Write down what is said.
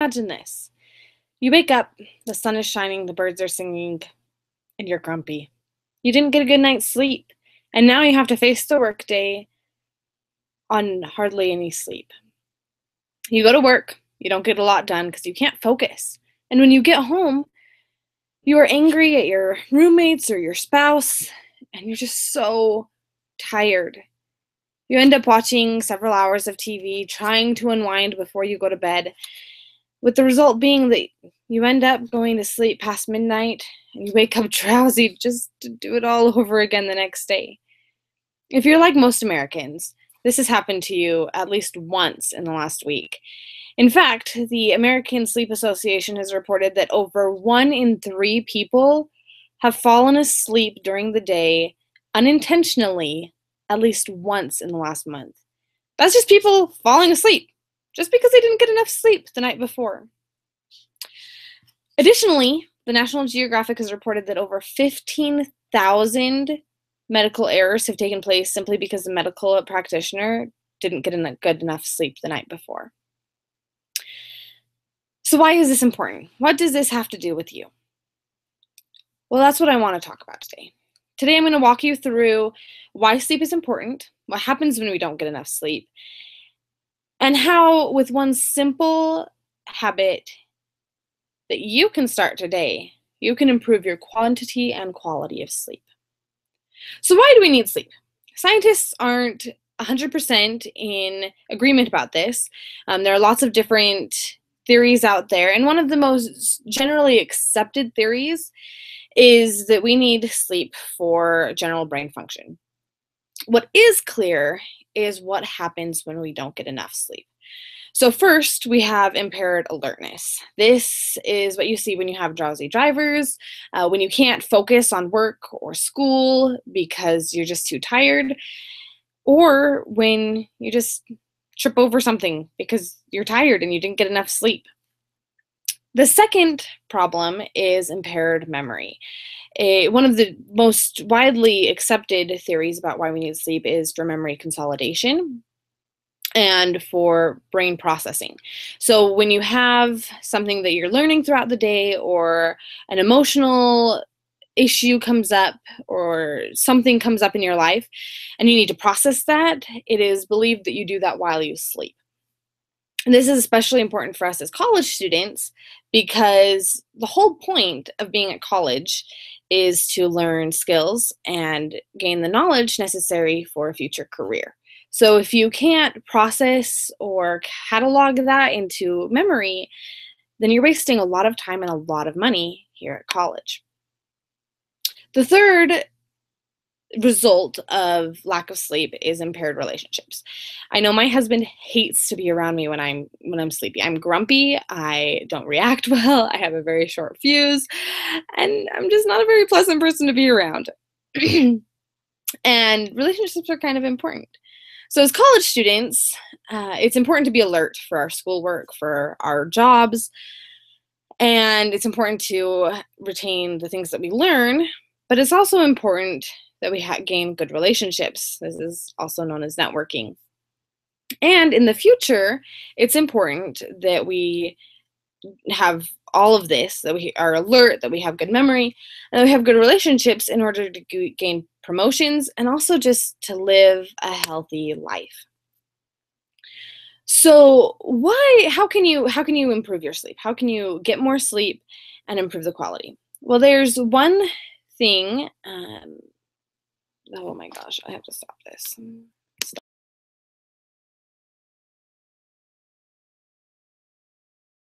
Imagine this. You wake up, the sun is shining, the birds are singing, and you're grumpy. You didn't get a good night's sleep, and now you have to face the workday on hardly any sleep. You go to work, you don't get a lot done because you can't focus. And when you get home, you are angry at your roommates or your spouse, and you're just so tired. You end up watching several hours of TV, trying to unwind before you go to bed, with the result being that you end up going to sleep past midnight and you wake up drowsy just to do it all over again the next day. If you're like most Americans, this has happened to you at least once in the last week. In fact, the American Sleep Association has reported that over 1 in 3 people have fallen asleep during the day unintentionally at least once in the last month. That's just people falling asleep just because they didn't get enough sleep the night before. Additionally, the National Geographic has reported that over 15,000 medical errors have taken place simply because the medical practitioner didn't get good enough sleep the night before. So why is this important? What does this have to do with you? Well, that's what I want to talk about today. Today I'm going to walk you through why sleep is important, what happens when we don't get enough sleep, and how with one simple habit that you can start today, you can improve your quantity and quality of sleep. So why do we need sleep? Scientists aren't 100% in agreement about this. There are lots of different theories out there, and one of the most generally accepted theories is that we need sleep for general brain function. What is clear is what happens when we don't get enough sleep. So first, we have impaired alertness. This is what you see when you have drowsy drivers, when you can't focus on work or school because you're just too tired, or when you just trip over something because you're tired and you didn't get enough sleep. The second problem is impaired memory. One of the most widely accepted theories about why we need sleep is for memory consolidation and for brain processing. So when you have something that you're learning throughout the day, or an emotional issue comes up, or something comes up in your life and you need to process that, it is believed that you do that while you sleep. And this is especially important for us as college students because the whole point of being at college is to learn skills and gain the knowledge necessary for a future career. So if you can't process or catalog that into memory, then you're wasting a lot of time and a lot of money here at college. The third result of lack of sleep is impaired relationships. I know my husband hates to be around me when I'm sleepy. I'm grumpy, I don't react well, I have a very short fuse, and I'm just not a very pleasant person to be around. And relationships are kind of important. So as college students, it's important to be alert for our schoolwork, for our jobs, and it's important to retain the things that we learn, but it's also important that we gain good relationships. This is also known as networking. And in the future, it's important that we have all of this, that we are alert, that we have good memory, and that we have good relationships in order to gain promotions and also just to live a healthy life. So how can you improve your sleep? How can you get more sleep and improve the quality? Well, there's one thing, oh my gosh, I have to stop this.